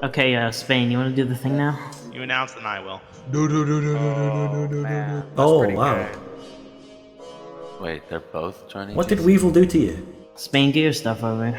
Okay, Spain, you want to do the thing now? You announce and I will. Man, that's Oh, pretty wow. good. Wait, they're both joining What did GC? Weevil do to you? Spain, get your stuff over.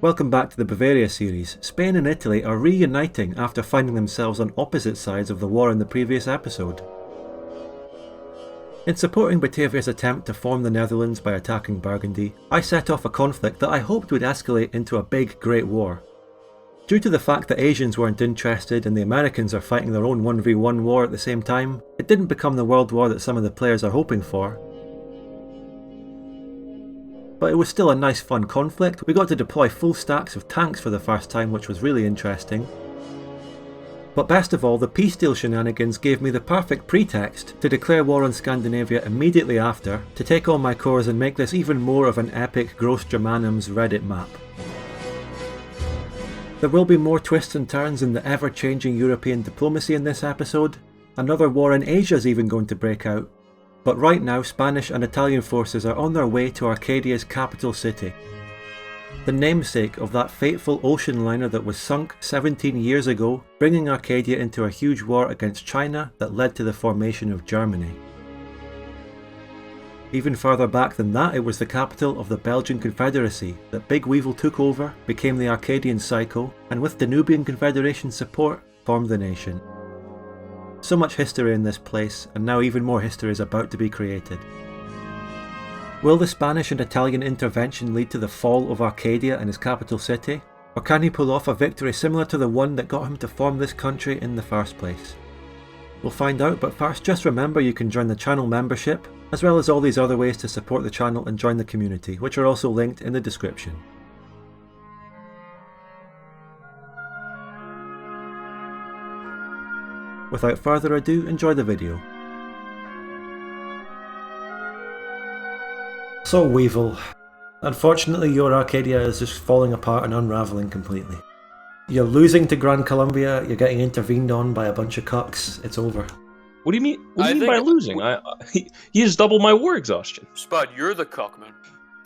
Welcome back to the Bavaria series. Spain and Italy are reuniting after finding themselves on opposite sides of the war in the previous episode. In supporting Batavia's attempt to form the Netherlands by attacking Burgundy, I set off a conflict that I hoped would escalate into a big Great War. Due to the fact that Asians weren't interested and the Americans are fighting their own 1v1 war at the same time, it didn't become the world war that some of the players are hoping for. But it was still a nice fun conflict. We got to deploy full stacks of tanks for the first time, which was really interesting. But best of all, the peace deal shenanigans gave me the perfect pretext to declare war on Scandinavia immediately after, to take all my cores and make this even more of an epic Gross Germanums Reddit map. There will be more twists and turns in the ever-changing European diplomacy in this episode. Another war in Asia is even going to break out. But right now, Spanish and Italian forces are on their way to Arcadia's capital city. The namesake of that fateful ocean liner that was sunk 17 years ago, bringing Arcadia into a huge war against China that led to the formation of Germany. Even further back than that, it was the capital of the Belgian Confederacy that Big Weevil took over, became the Arcadian Psycho, and with the Nubian Confederation's support, formed the nation. So much history in this place, and now even more history is about to be created. Will the Spanish and Italian intervention lead to the fall of Arcadia and its capital city? Or can he pull off a victory similar to the one that got him to form this country in the first place? We'll find out, but first just remember you can join the channel membership, as well as all these other ways to support the channel and join the community, which are also linked in the description. Without further ado, enjoy the video. So Weevil, unfortunately your Arcadia is just falling apart and unravelling completely. You're losing to Gran Colombia, you're getting intervened on by a bunch of cucks, it's over. What do you mean? What do you mean by losing? He has double my war exhaustion. Spud, you're the cuck, man.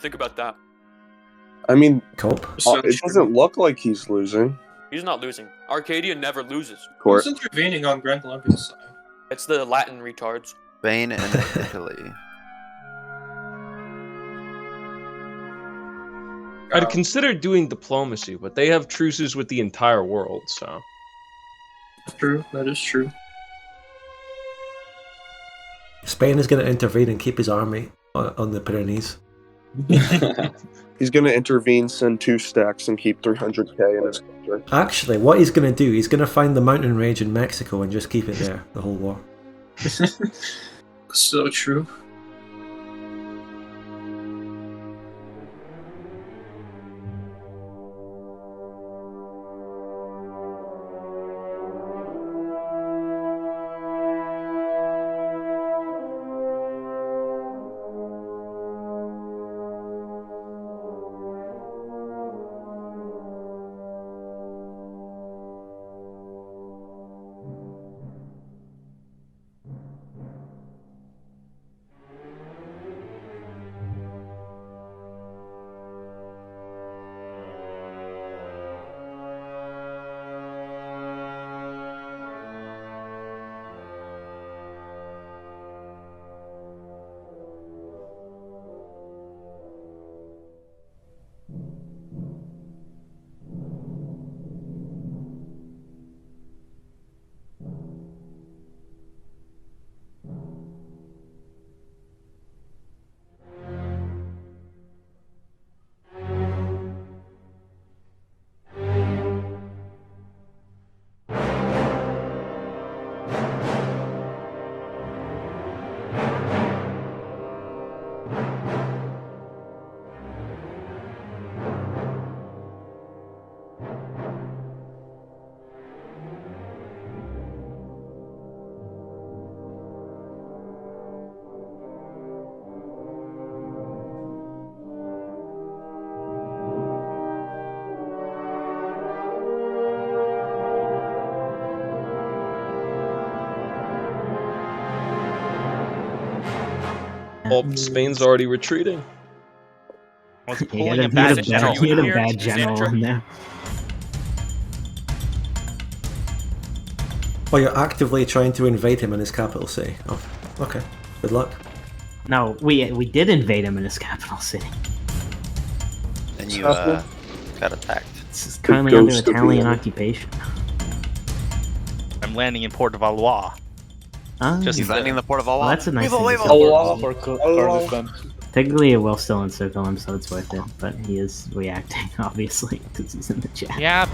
Think about that. I mean, Cope. it doesn't look like he's losing. He's not losing. Arcadia never loses. Court. Who's intervening on Grand Columbia's side? It's the Latin retards. Spain and Italy. I'd consider doing diplomacy, but they have truces with the entire world, so... True, that is true. Spain is going to intervene and keep his army on the Pyrenees. He's going to intervene, send 2 stacks, and keep 300k in his country. Actually, what he's going to do, he's going to find the mountain range in Mexico and just keep it there the whole war. So true. Oh, Spain's already retreating. Was He pulling had a bad he had general. a bad general in there. Oh, you're actively trying to invade him in his capital city. Oh, okay. Good luck. No, we did invade him in his capital city. And you got attacked. It's currently under ghost of Italian the- occupation. I'm landing in Port of Valois. Just He's landing in the port of well, Alwa. that's a nice Weevil, thing to Weevil. say. for Kurdistan. Technically, it will still encircle him, so it's worth it. But he is reacting, obviously, because he's in the chat. Yeah.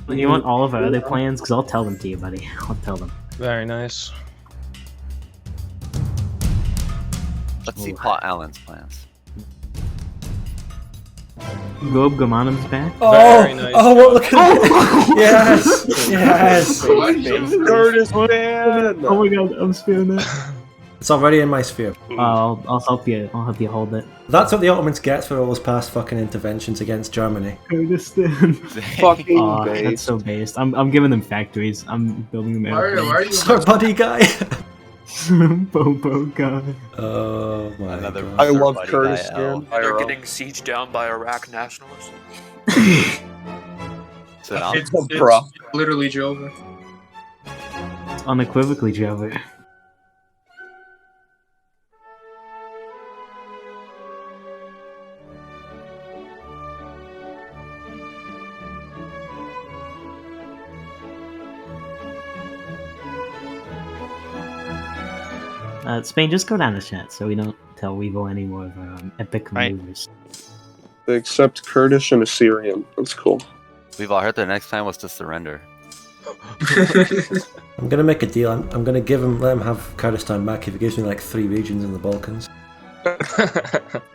You want all of our other plans? Because I'll tell them to you, buddy. I'll tell them. Very nice. Let's see Paul Allen's plans. Gob Gamanum's back. Very nice. Oh, well, look at it! Yes! Yes! Kurdistan! Oh my god, I'm spearing that. It's already in my sphere. I'll help you. I'll help you hold it. That's what the Ottomans get for all those past fucking interventions against Germany. Kurdistan. Fucking Oh, base. that's so based. I'm giving them factories. I'm building them Why are airplanes. you It's our buddy guy! Bobo guy. Oh my Another god. I love buddy guy, Kurdistan. They're getting sieged down by Iraq nationalists. Sit down. It's Bruh. literally Jover. It's unequivocally Jover. Spain, just go down the chat so we don't tell Weevil any more of our epic Right. maneuvers. They accept Kurdish and Assyrian. That's cool. We've all heard the next time was to surrender. I'm gonna make a deal. I'm gonna let him have Kurdistan back if he gives me like 3 regions in the Balkans.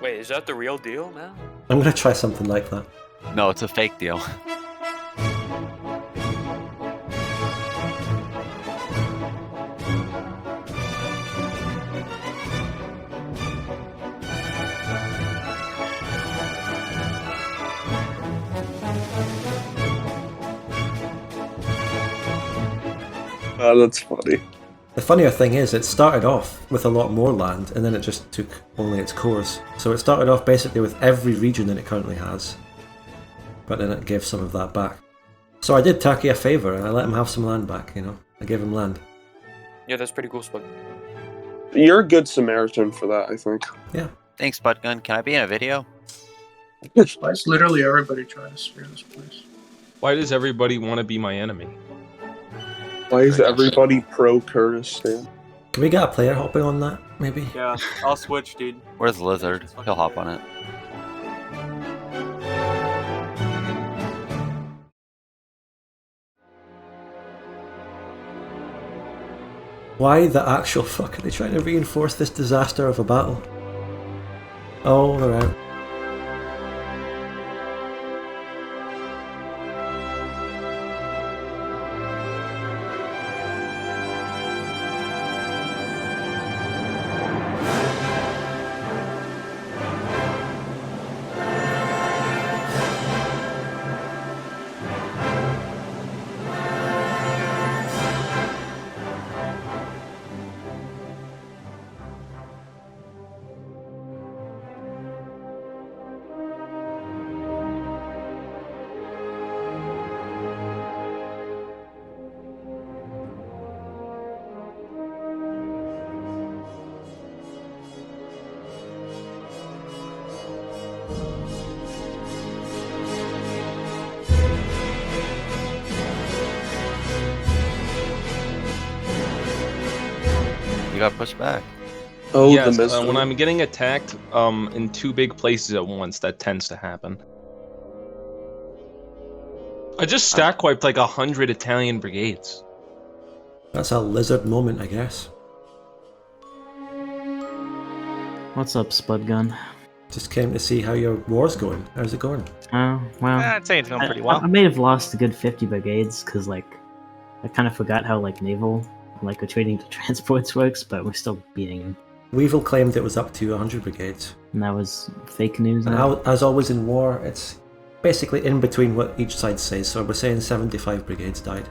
Wait, is that the real deal now? I'm gonna try something like that. No, it's a fake deal. That's funny. The funnier thing is, it started off with a lot more land, and then it just took only its course. So it started off basically with every region that it currently has, but then it gave some of that back. So I did Turkey a favour, and I let him have some land back, you know? I gave him land. Yeah, that's pretty cool, Spud. You're a good Samaritan for that, I think. Thanks, Budgun. Can I be in a video? Why is literally everybody trying to spear this place? Why does everybody want to be my enemy? Why is everybody pro Kurdistan? Can we get a player hopping on that, maybe? Yeah, I'll switch, dude. Where's Lizard? He'll hop on it. Why the actual fuck are they trying to reinforce this disaster of a battle? Oh, they're out. You got pushed back. Oh, Yes, the missile. when I'm getting attacked in 2 big places at once, that tends to happen. I just stack wiped like 100 Italian brigades. That's a lizard moment, I guess. What's up, Spudgun? Just came to see how your war's going. How's it going? Oh, well. I'd say it's going pretty well. I may have lost a good 50 brigades, because, like, I kind of forgot how, like, naval, like, retreating to transports works, but we're still beating him. Weevil claimed it was up to 100 brigades. And that was fake news. And as always in war, it's basically in between what each side says, so we're saying 75 brigades died.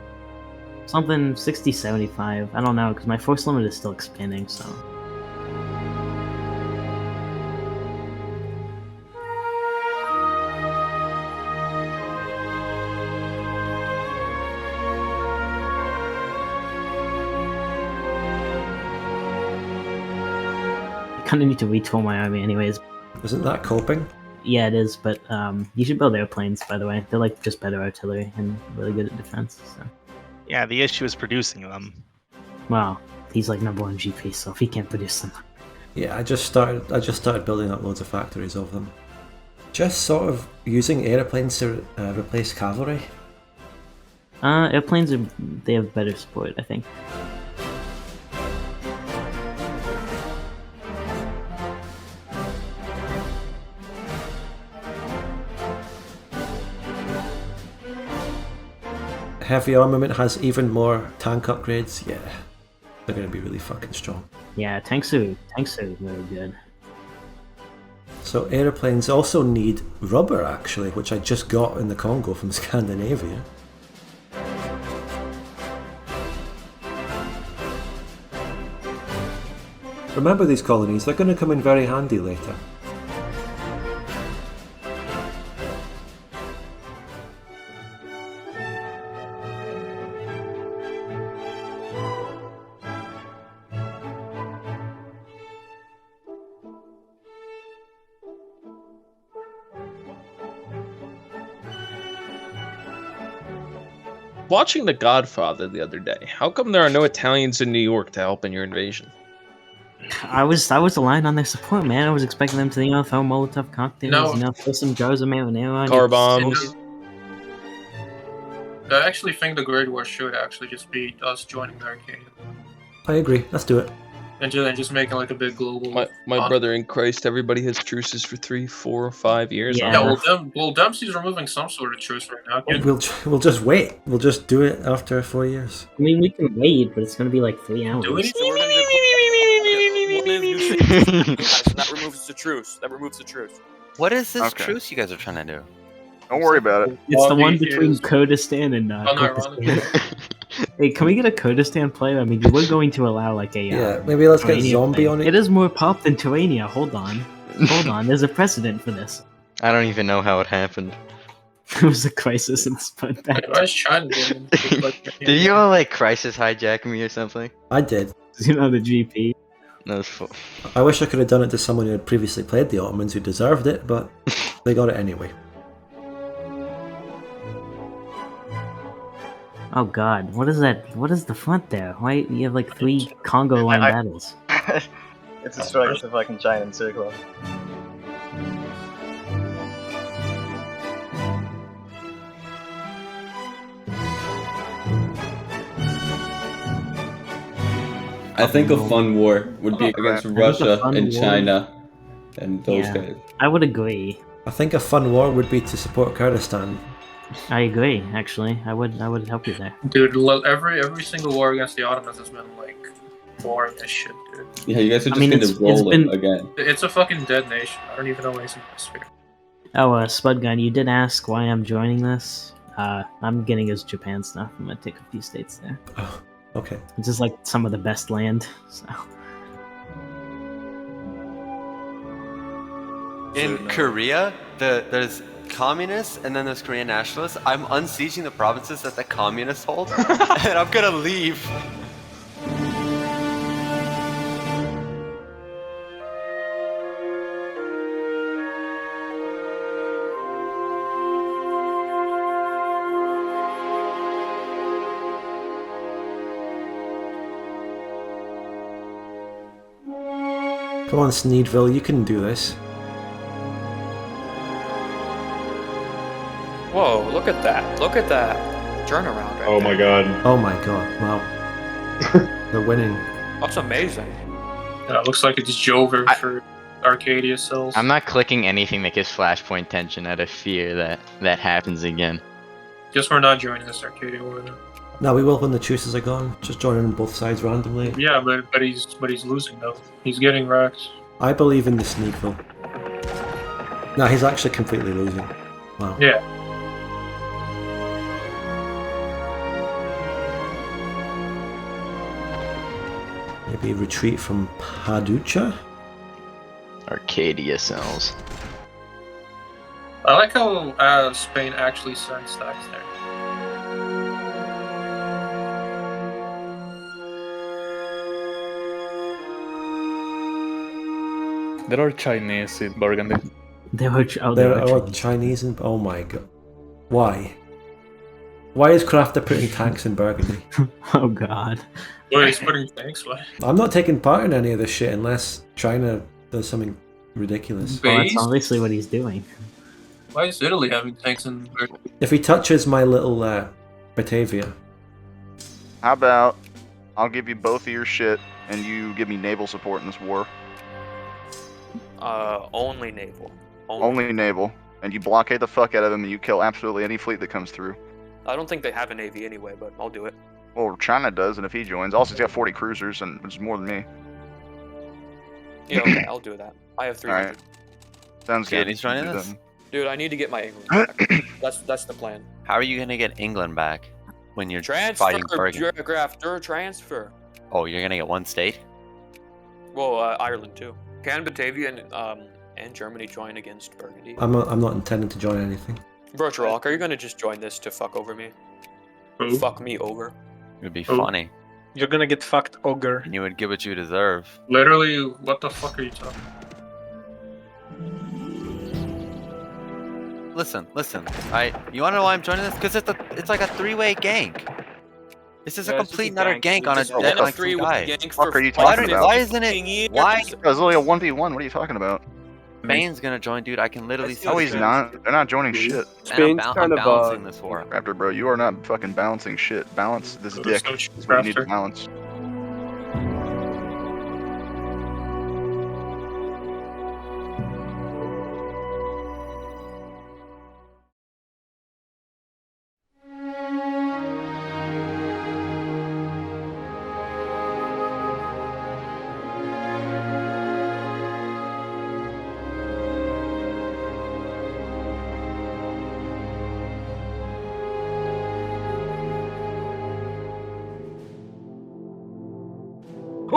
Something 60, 75. I don't know, because my force limit is still expanding, so. I kind of need to retool my army anyways. Isn't that coping? Yeah, it is, but you should build airplanes, by the way. They're like just better artillery and really good at defense, so. Yeah, the issue is producing them. Well, he's like number 1 GP, so if he can't produce them. Yeah, I just started building up loads of factories of them. Just sort of using airplanes to replace cavalry. Airplanes they have better support, I think. Heavy armament has even more tank upgrades. Yeah, they're going to be really fucking strong. Yeah, tanks are really good. So airplanes also need rubber, actually, which I just got in the Congo from Scandinavia. Remember these colonies, they're going to come in very handy later. Watching The Godfather the other day, how come there are no Italians in New York to help in your invasion? I was aligned on their support, man. I was expecting them to, throw Molotov cocktails, throw some jars of marinara on Car you. bombs. I actually think the Great War should actually just be us joining the Arcadia. I agree, let's do it. And just making like a big global... My brother in Christ, everybody has truces for 3, 4, or 5 years. Yeah. Well, Dempsey's removing some sort of truce right now. We'll just wait. We'll just do it after 4 years. I mean, we can wait, but it's going to be like 3 hours. Do it. So we're gonna do that removes the truce. That removes the truce. What is this Okay. truce you guys are trying to do? Don't worry about it. It's the one Bobby between is- Kurdistan and Unironically. Kurdistan. Hey, can we get a Kurdistan player? I mean, we're going to allow like a Yeah, maybe let's get Turania zombie player. on it. It is more pop than Turania. Hold on. There's a precedent for this. I don't even know how it happened. It was a crisis and spun back. I was trying to get in. Did you all like crisis hijack me or something? I did. The GP. That was fun. I wish I could have done it to someone who had previously played the Ottomans who deserved it, but they got it anyway. Oh god, what is that? What is the front there? Why you have like 3 Congo line battles? It's a struggle to fucking giant encircle. I think a fun war would be against Russia fun and war- China and those Yeah. guys. I would agree. I think a fun war would be to support Kurdistan. I agree. Actually, I would help you there. Dude, every single war against the Ottomans has been like boring as shit, dude. Yeah, you guys are just mean, gonna it's roll it been- again. It's a fucking dead nation. I don't even know why he's in this sphere. Oh, Spudgun, you did ask why I'm joining this. I'm getting his Japan stuff. I'm gonna take a few states there. Oh, okay. It's just like some of the best land. So In Korea, there's communists and then there's Korean nationalists. I'm unsieging the provinces that the communists hold, and I'm gonna leave. Come on, Sneedvil, you can do this. Whoa, look at that. Look at that. Turnaround right Oh my there. god. Oh my god, wow. They're winning. That's amazing. Yeah, it looks like it's Jover for Arcadia cells. I'm not clicking anything that gives flashpoint tension out of fear that happens again. Guess we're not joining this Arcadia war then. No, we will when the truces are gone. Just join in both sides randomly. Yeah, but he's losing though. He's getting wrecked. I believe in the Sneedvil. No, he's actually completely losing. Wow. Yeah. Maybe retreat from Paducah? Arcadia cells. I like how Spain actually sends stacks there. There are Chinese in Burgundy. There are Chinese in... Oh my god. Why? Why is Crafter putting tanks in Burgundy? Oh god. Wait, he's putting tanks? What? I'm not taking part in any of this shit unless China does something ridiculous. Well, that's obviously what he's doing. Why is Italy having tanks in Burgundy? If he touches my little Batavia. How about I'll give you both of your shit and you give me naval support in this war? Only naval. Only naval. And you blockade the fuck out of them and you kill absolutely any fleet that comes through. I don't think they have a navy anyway, but I'll do it. Well, China does, and if he joins, also he's got 40 cruisers, and it's more than me. Yeah, okay, I'll do that. I have 300. Alright. Sounds good. He's joining us? Dude, I need to get my England back. That's the plan. How are you gonna get England back when you're Transfer, fighting Burgundy? transfer. Oh, you're gonna get one state? Well, Ireland too. Can Batavia and Germany join against Burgundy? I'm not intending to join anything. Virtual Rock, are you gonna just join this to fuck over me? Who? Fuck me over. It would be funny. You're gonna get fucked, ogre. And you would get what you deserve. Literally, what the fuck are you talking? Listen. You wanna know why I'm joining this? Because it's like a three-way gank. This is a complete and utter gank on a dead like guy. What are you talking about? Why isn't it? Why? It was only a 1v1. What are you talking about? Spain's gonna join, dude. I can literally see. No, he's not. They're not joining shit. And I'm balancing this war. Raptor, bro, you are not fucking balancing shit. Balance this dick. Is what you need to balance.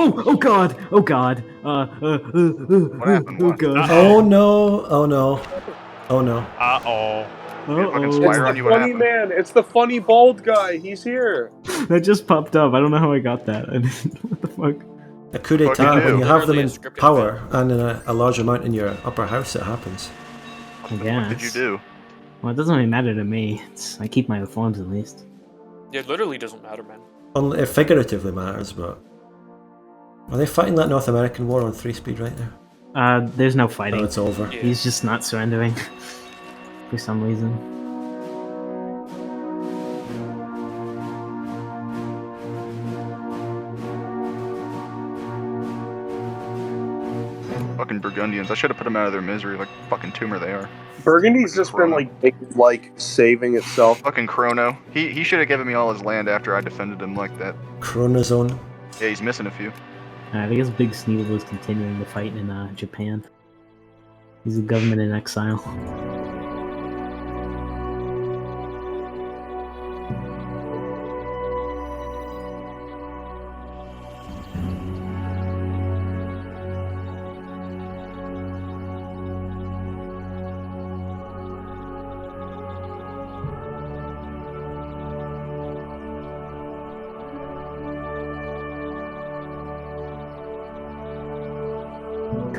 Oh god! Oh god! What happened? Oh god! Oh no! Oh no! Oh no! Uh-oh. Fucking spire on you, what Funny happened? man, it's the funny bald guy. He's here. That just popped up. I don't know how I got that. What the fuck? A coup d'etat, when you have them in power and in a large amount in your upper house, it happens. I guess. What did you do? Well, it doesn't really matter to me. I keep my reforms at least. It literally doesn't matter, man. It figuratively matters, but... Are they fighting that North American war on 3-speed right now? There's no fighting. Oh, it's over. Yeah. He's just not surrendering. For some reason. Fucking Burgundians. I should have put them out of their misery, like fucking tumor they are. Burgundy's just been like saving itself. Fucking Chrono. He should have given me all his land after I defended him like that. Chronozone. Yeah, he's missing a few. I guess Big Sneedvil is continuing the fight in Japan. He's a government in exile.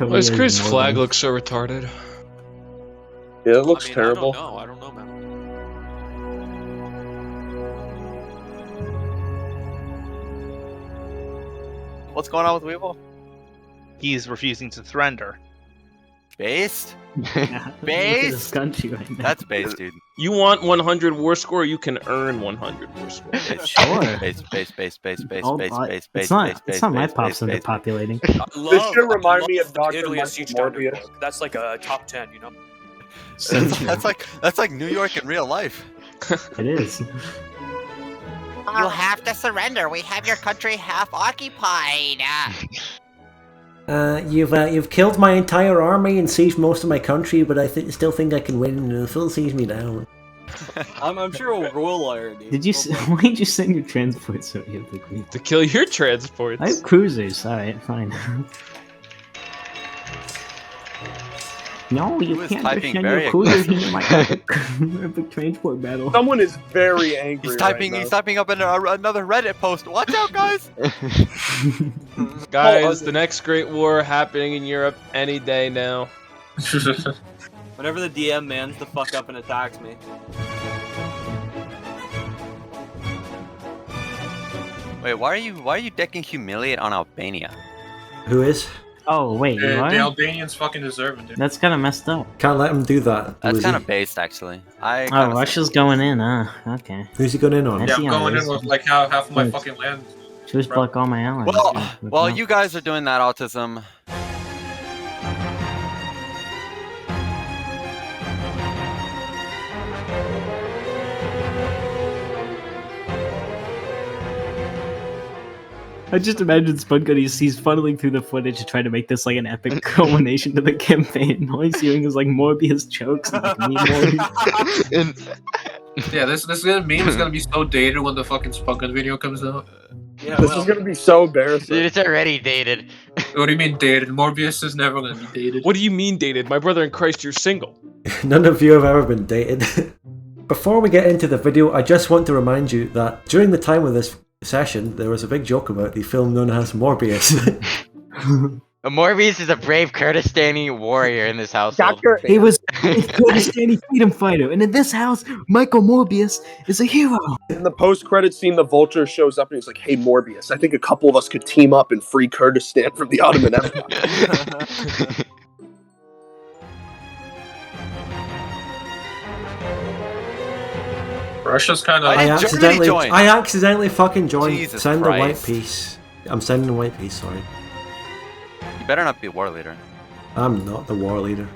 Why does Chris' flag look so retarded? Yeah, it looks terrible. I don't know, man. What's going on with Weevil? He's refusing to surrender. Based? Yeah, Based? country right now. That's based, dude. You want 100 war score, you can earn 100 war score. Sure. Base. It's not my pops that are populating. This should remind me of Dr. Italy as Michael siege down to Morbius. book. That's like a top 10, you know? That's like New York in real life. It is. You have to surrender. We have your country half occupied. You've killed my entire army and seized most of my country, but I still think I can win, and it'll still siege me down. I'm sure a royal lawyer, dude. Did you? Why did you send your transports so epically? To kill your transports. I have cruisers. All right, fine. No, you Who is can't typing send very your cruisers into my epic transport battle. Someone is very angry. He's typing. Right He's now. typing up another Reddit post. Watch out, guys! Guys, the next Great War happening in Europe any day now. Whenever the DM mans the fuck up and attacks me. Wait, why are you decking humiliate on Albania? Who is? Oh wait, you The are? Albanians fucking deserve it, dude. That's kind of messed up. Can't let him do that. That's Lizzie. kind of based, actually. Oh, Russia's going in, Okay. Who's he going in on? I Yeah, see I'm how going it in is. with like half of my Thanks. fucking land. Choose block all my allies. Well, Yeah, while look you guys are doing that, autism. I just imagine Spunka, he's funneling through the footage to try to make this like an epic culmination to the campaign. All he's hearing is like Morbius chokes and like me Morbius. Yeah, this meme is gonna be so dated when the fucking Spunkin video comes out. Yeah, This is gonna be so embarrassing. Dude, it's already dated. What do you mean dated? Morbius is never gonna be dated. What do you mean dated? My brother in Christ, you're single. None of you have ever been dated. Before we get into the video, I just want to remind you that during the time of this session, there was a big joke about the film known as Morbius. Morbius is a brave Kurdistani warrior in this household. He was a Kurdistani freedom fighter, and in this house, Michael Morbius is a hero. In the post-credit scene, the Vulture shows up and he's like, "Hey, Morbius, I think a couple of us could team up and free Kurdistan from the Ottoman Empire." Russia's kind of. I accidentally fucking joined. Jesus Send Christ. a white piece. I'm sending a white piece. Sorry, You better not be war leader. I'm not the war leader.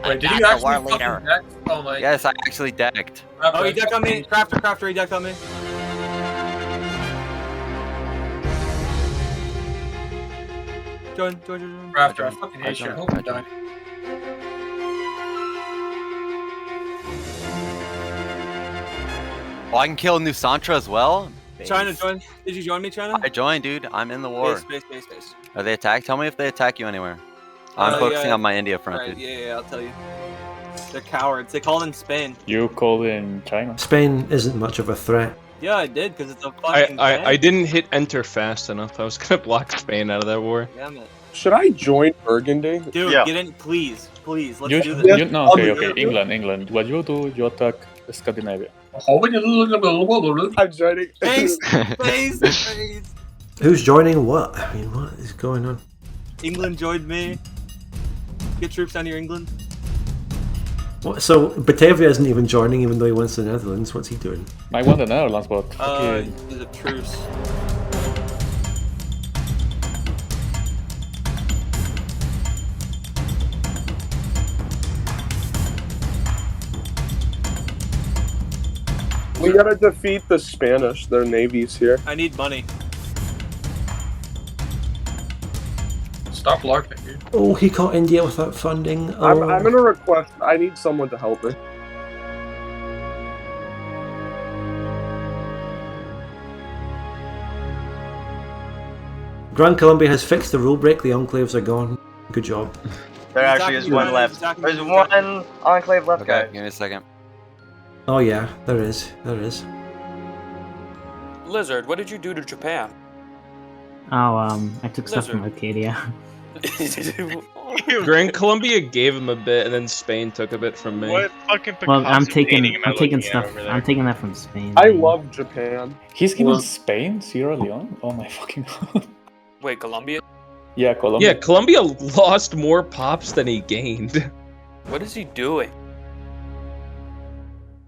Wait, did I'm you the actually war fucking leader. deck? Oh my. Yes, I actually decked. Oh, he decked on me. Crafter, he decked on me. Join. Crafter, I fucking hate you. I hope you die. Oh, I can kill New Santra as well? China, join. Did you join me, China? I joined, dude. I'm in the war. Space. Are they attacked? Tell me if they attack you anywhere. I'm focusing on my India front, Right, dude. yeah, I'll tell you. They're cowards. They called in Spain. You called in China. Spain isn't much of a threat. Yeah, I did, because it's a fucking I didn't hit enter fast enough. I was gonna block Spain out of that war. Damn it. Should I join Burgundy? Dude, Yeah. get in, please. Let's You, do this. no, okay. England. What you do, you attack Scandinavia. I'm joining. Space. Who's joining what? I mean, what is going on? England joined me. Get troops down here, England. What, so Batavia isn't even joining, even though he wants the Netherlands. What's he doing? I want the Netherlands, but There's a truce. We gotta defeat the Spanish. Their navy's here. I need money. Stop LARPing, dude. Oh, he caught India without funding. Oh. I'm gonna request. I need someone to help me. Grand Columbia has fixed the rule break. The enclaves are gone. Good job. There actually is one left. There's one enclave left, Okay, guys. give me a second. Oh yeah, there is. There is. Lizard, what did you do to Japan? Oh, I took stuff from Arcadia. Grand Columbia gave him a bit, and then Spain took a bit from me. What fucking Well, I'm Picasso painting taking am I looking at stuff. over there? I'm taking that from Spain. I love Japan. he's given Spain, Sierra Leone. Oh my fucking god. Wait, Colombia? Yeah, Colombia. Yeah, Colombia lost more pops than he gained. What is he doing?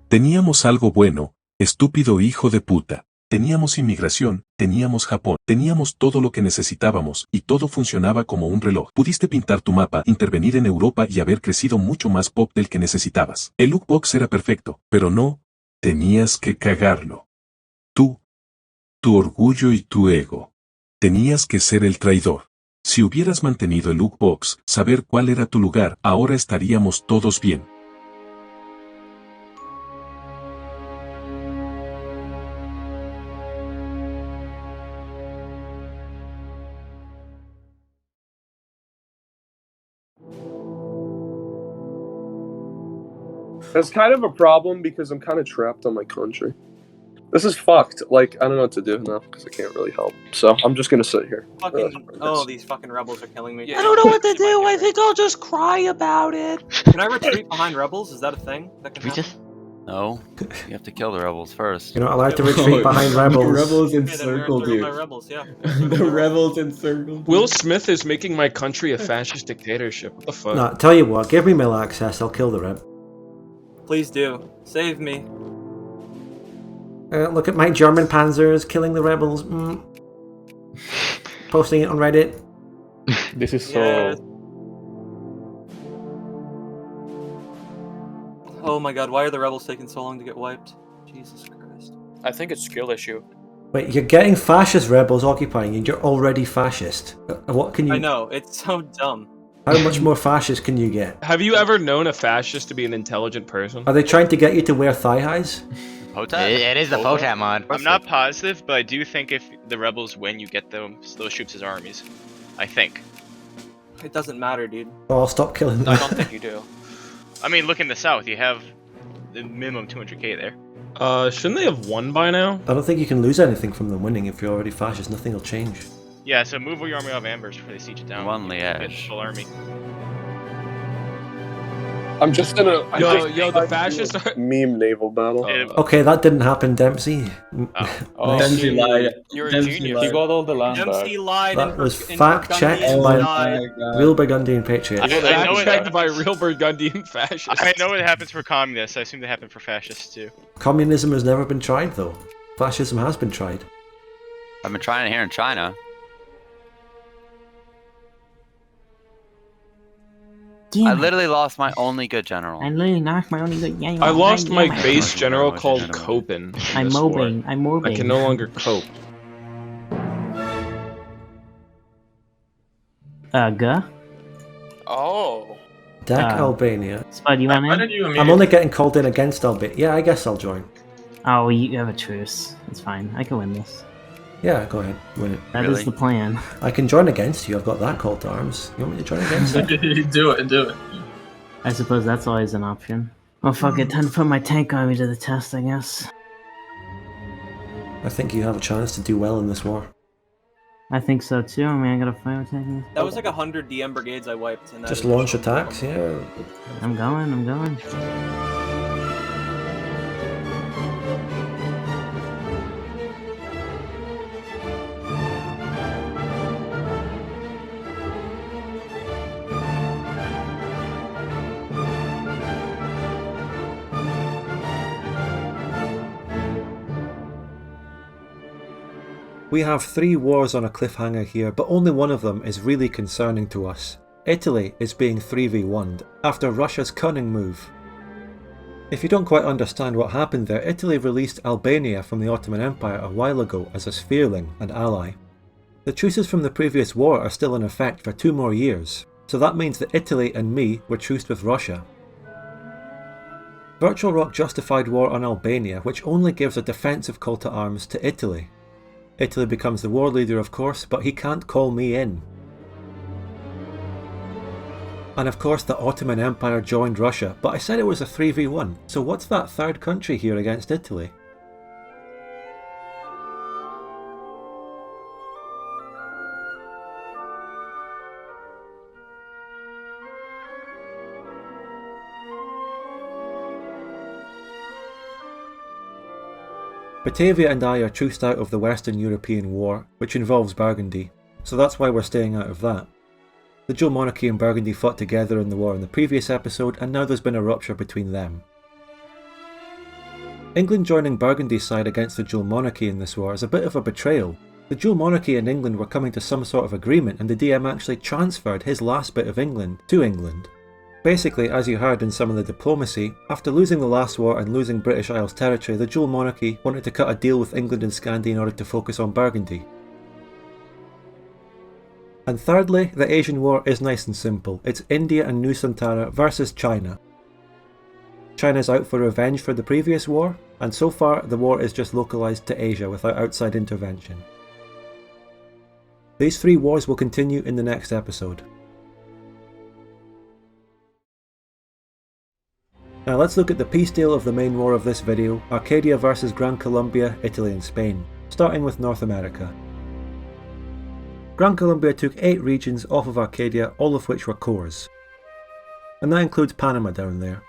Teníamos algo bueno, estúpido hijo de puta. Teníamos inmigración, teníamos Japón, teníamos todo lo que necesitábamos, y todo funcionaba como un reloj. Pudiste pintar tu mapa, intervenir en Europa y haber crecido mucho más pop del que necesitabas. El hugbox era perfecto, pero no, tenías que cagarlo. Tú, tu orgullo y tu ego. Tenías que ser el traidor. Si hubieras mantenido el hugbox, saber cuál era tu lugar, ahora estaríamos todos bien. That's kind of a problem because I'm kind of trapped on my country. This is fucked. Like, I don't know what to do now because I can't really help. So I'm just gonna sit here. These fucking rebels are killing me. Yeah. I don't know what to do. I think I'll just cry about it. Can I retreat behind rebels? Is that a thing that can happen? No, you have to kill the rebels first. You're not allowed to retreat behind rebels. The rebels Okay, then encircled we're you. by rebels, yeah. The rebels encircled. Will Smith is making my country a fascist dictatorship. What the fuck? Nah, tell you what, give me mill access, I'll kill the reb. Please do. Save me. Look at my German panzers killing the rebels. Posting it on Reddit. This is Yes. so. Oh my god, why are the rebels taking so long to get wiped? Jesus Christ. I think it's skill issue. Wait, you're getting fascist rebels occupying you, you're already fascist. What can you... I know, it's so dumb. How much more fascist can you get? Have you ever known a fascist to be an intelligent person? Are they trying to get you to wear thigh highs? It is the POTAT mod. I'm not positive, but I do think if the rebels win, you get those troops as armies. I think. It doesn't matter, dude. Oh, I'll stop killing them. I don't think you do. I mean, look in the south. You have the minimum 200k there. Shouldn't they have won by now? I don't think you can lose anything from them winning if you're already fascist. Nothing will change. Yeah, so move all your army off Ambers before they siege it down. One Get the Liège. full army. I'm just in a Yo, the fascists are... meme naval battle. Okay, that didn't happen, Dempsey. Oh, Dempsey lied. You're a Dempsey genius. He got all the land back. Dempsey lied. That was fact-checked by real Burgundian patriot. I know it Fact-checked by real Burgundian fascists. I know it happens for communists. I assume they happen for fascists too. Communism has never been tried, though. Fascism has been tried. I've been trying it here in China. I literally lost my only good general. I literally knocked my only good general. I lost my base general called Copen. I'm mobbing. I'm mobbing. I can no longer cope. Guh? Oh. Dak Albania. Spud, you want in? I'm only getting called in against Albania. Yeah, I guess I'll join. Oh, you have a truce. It's fine. I can win this. Yeah, go ahead. Win it. That is the plan. I can join against you. I've got that call to arms. You want me to join against you? Do it. I suppose that's always an option. Well, fuck it. Time to put my tank army to the test, I guess. I think you have a chance to do well in this war. I think so too. I mean, I gotta fight with tank. That was like 100 DM brigades I wiped. And Just launch attacks, yeah. I'm going. We have 3 wars on a cliffhanger here, but only one of them is really concerning to us. Italy is being 3v1'd after Russia's cunning move. If you don't quite understand what happened there, Italy released Albania from the Ottoman Empire a while ago as a sphereling and ally. The truces from the previous war are still in effect for 2 more years, so that means that Italy and me were truced with Russia. Virtual Rock justified war on Albania, which only gives a defensive call to arms to Italy. Italy becomes the war leader, of course, but he can't call me in. And of course the Ottoman Empire joined Russia, but I said it was a 3v1, so what's that third country here against Italy? Batavia and I are truced out of the Western European War, which involves Burgundy, so that's why we're staying out of that. The Dual Monarchy and Burgundy fought together in the war in the previous episode, and now there's been a rupture between them. England joining Burgundy's side against the Dual Monarchy in this war is a bit of a betrayal. The Dual Monarchy and England were coming to some sort of agreement, and the DM actually transferred his last bit of England to England. Basically, as you heard in some of the diplomacy, after losing the last war and losing British Isles territory, the Dual Monarchy wanted to cut a deal with England and Scandi in order to focus on Burgundy. And thirdly, the Asian War is nice and simple. It's India and Nusantara versus China. China's out for revenge for the previous war, and so far the war is just localised to Asia without outside intervention. These 3 wars will continue in the next episode. Now let's look at the peace deal of the main war of this video, Arcadia versus Gran Colombia, Italy and Spain, starting with North America. Gran Colombia took 8 regions off of Arcadia, all of which were cores. And that includes Panama down there.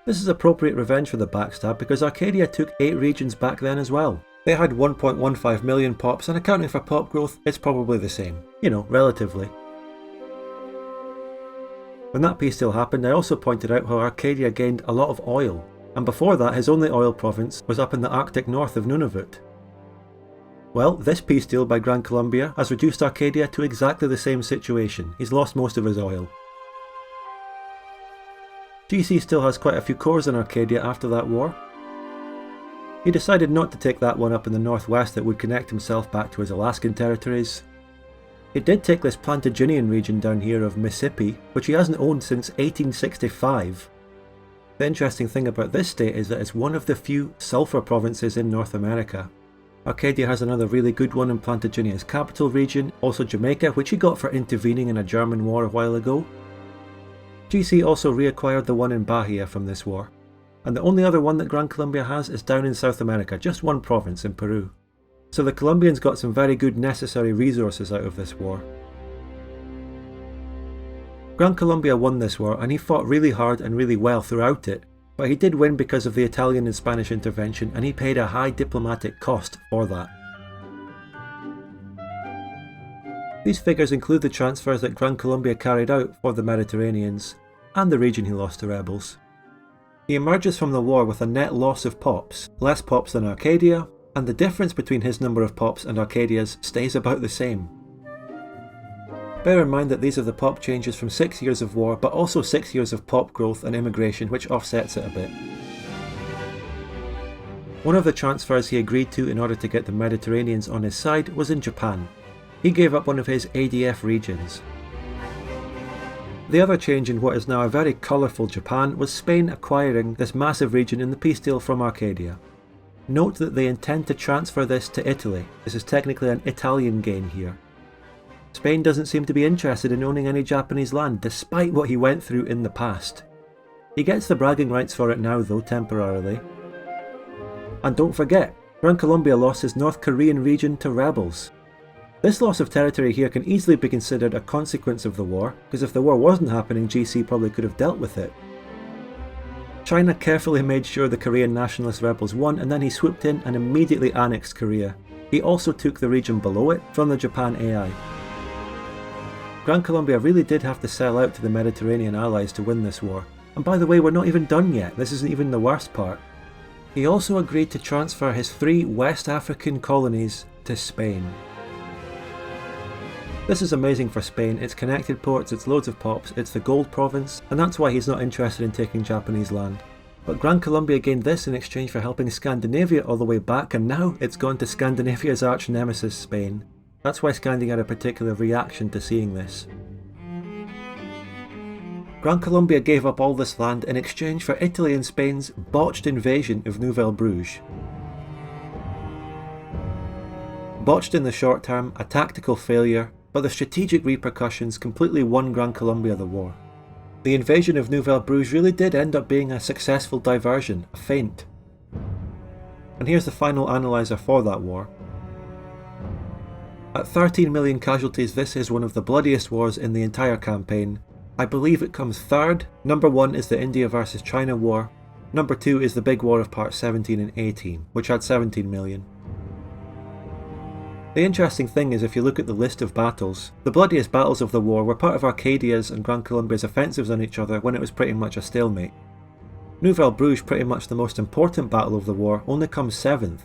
This is appropriate revenge for the backstab because Arcadia took 8 regions back then as well. They had 1.15 million pops, and accounting for pop growth, it's probably the same. You know, relatively. When that peace deal happened, I also pointed out how Arcadia gained a lot of oil, and before that his only oil province was up in the Arctic north of Nunavut. Well, this peace deal by Gran Colombia has reduced Arcadia to exactly the same situation. He's lost most of his oil. GC still has quite a few cores in Arcadia after that war. He decided not to take that one up in the northwest that would connect himself back to his Alaskan territories. He did take this Plantagenetan region down here of Mississippi, which he hasn't owned since 1865. The interesting thing about this state is that it's one of the few sulphur provinces in North America. Arcadia has another really good one in Plantagenea's capital region, also Jamaica, which he got for intervening in a German war a while ago. GC also reacquired the one in Bahia from this war, and the only other one that Gran Colombia has is down in South America, just one province in Peru. So the Colombians got some very good necessary resources out of this war. Gran Colombia won this war and he fought really hard and really well throughout it, but he did win because of the Italian and Spanish intervention and he paid a high diplomatic cost for that. These figures include the transfers that Gran Colombia carried out for the Mediterraneans, and the region he lost to rebels. He emerges from the war with a net loss of pops, less pops than Arcadia, and the difference between his number of pops and Arcadia's stays about the same. Bear in mind that these are the pop changes from 6 years of war, but also 6 years of pop growth and immigration, which offsets it a bit. One of the transfers he agreed to in order to get the Mediterraneans on his side was in Japan. He gave up one of his ADF regions. The other change in what is now a very colourful Japan was Spain acquiring this massive region in the peace deal from Arcadia. Note that they intend to transfer this to Italy. This is technically an Italian gain here. Spain doesn't seem to be interested in owning any Japanese land, despite what he went through in the past. He gets the bragging rights for it now though, temporarily. And don't forget, Gran Colombia lost his North Korean region to rebels. This loss of territory here can easily be considered a consequence of the war, because if the war wasn't happening, GC probably could have dealt with it. China carefully made sure the Korean nationalist rebels won, and then he swooped in and immediately annexed Korea. He also took the region below it from the Japan AI. Gran Colombia really did have to sell out to the Mediterranean allies to win this war. And by the way, we're not even done yet, this isn't even the worst part. He also agreed to transfer his 3 West African colonies to Spain. This is amazing for Spain, it's connected ports, it's loads of pops, it's the gold province, and that's why he's not interested in taking Japanese land. But Gran Colombia gained this in exchange for helping Scandinavia all the way back, and now it's gone to Scandinavia's arch nemesis Spain. That's why Scandi had a particular reaction to seeing this. Gran Colombia gave up all this land in exchange for Italy and Spain's botched invasion of Nouvelle Bruges. Botched in the short term, a tactical failure, but the strategic repercussions completely won Gran Colombia the war. The invasion of Nouvelle Bruges really did end up being a successful diversion, a feint. And here's the final analyzer for that war. At 13 million casualties, this is one of the bloodiest wars in the entire campaign. I believe it comes third. Number 1 is the India versus China war. Number 2 is the big war of parts 17 and 18, which had 17 million. The interesting thing is if you look at the list of battles, the bloodiest battles of the war were part of Arcadia's and Gran Colombia's offensives on each other when it was pretty much a stalemate. Nouvelle Bruges, pretty much the most important battle of the war, only comes 7th.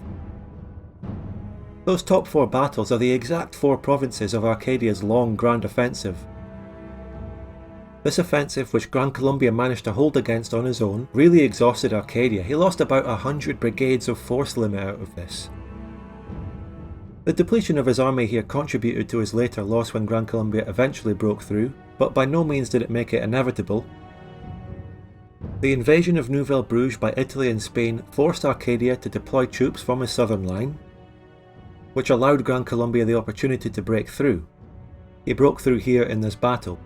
Those top 4 battles are the exact 4 provinces of Arcadia's long Grand Offensive. This offensive, which Gran Colombia managed to hold against on his own, really exhausted Arcadia. He lost about 100 brigades of force limit out of this. The depletion of his army here contributed to his later loss when Gran Colombia eventually broke through, but by no means did it make it inevitable. The invasion of Nouvelle Bruges by Italy and Spain forced Arcadia to deploy troops from his southern line, which allowed Gran Colombia the opportunity to break through. He broke through here in this battle.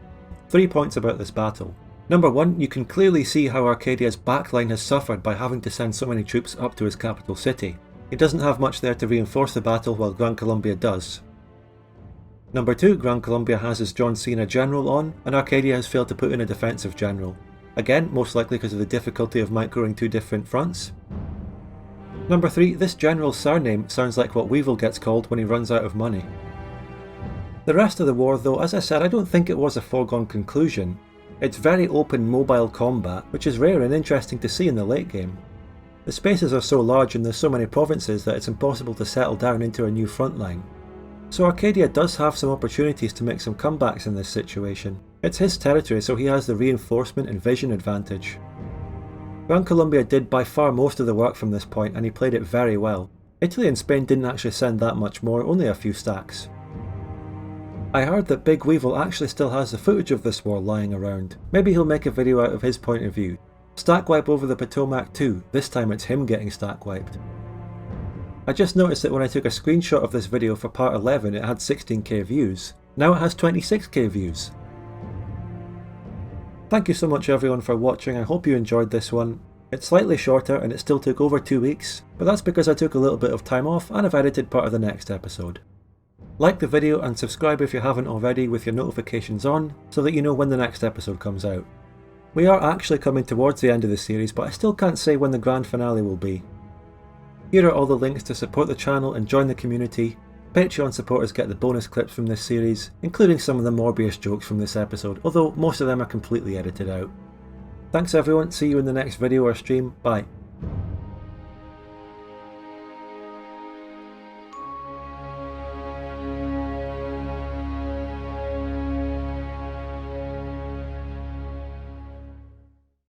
3 points about this battle. Number 1, you can clearly see how Arcadia's backline has suffered by having to send so many troops up to his capital city. He doesn't have much there to reinforce the battle, while Gran Colombia does. Number 2, Gran Colombia has his John Cena general on, and Arcadia has failed to put in a defensive general. Again, most likely because of the difficulty of microing two different fronts. Number 3, this general's surname sounds like what Weevil gets called when he runs out of money. The rest of the war though, as I said, I don't think it was a foregone conclusion. It's very open mobile combat, which is rare and interesting to see in the late game. The spaces are so large and there's so many provinces that it's impossible to settle down into a new front line. So Arcadia does have some opportunities to make some comebacks in this situation. It's his territory, so he has the reinforcement and vision advantage. Gran Colombia did by far most of the work from this point and he played it very well. Italy and Spain didn't actually send that much more, only a few stacks. I heard that Big Weevil actually still has the footage of this war lying around. Maybe he'll make a video out of his point of view. Stack wipe over the Potomac too, this time it's him getting stack wiped. I just noticed that when I took a screenshot of this video for part 11 it had 16k views. Now it has 26k views. Thank you so much everyone for watching, I hope you enjoyed this one. It's slightly shorter and it still took over 2 weeks, but that's because I took a little bit of time off and I've edited part of the next episode. Like the video and subscribe if you haven't already with your notifications on, so that you know when the next episode comes out. We are actually coming towards the end of the series, but I still can't say when the grand finale will be. Here are all the links to support the channel and join the community. Patreon supporters get the bonus clips from this series, including some of the Morbius jokes from this episode, although most of them are completely edited out. Thanks everyone, see you in the next video or stream, bye.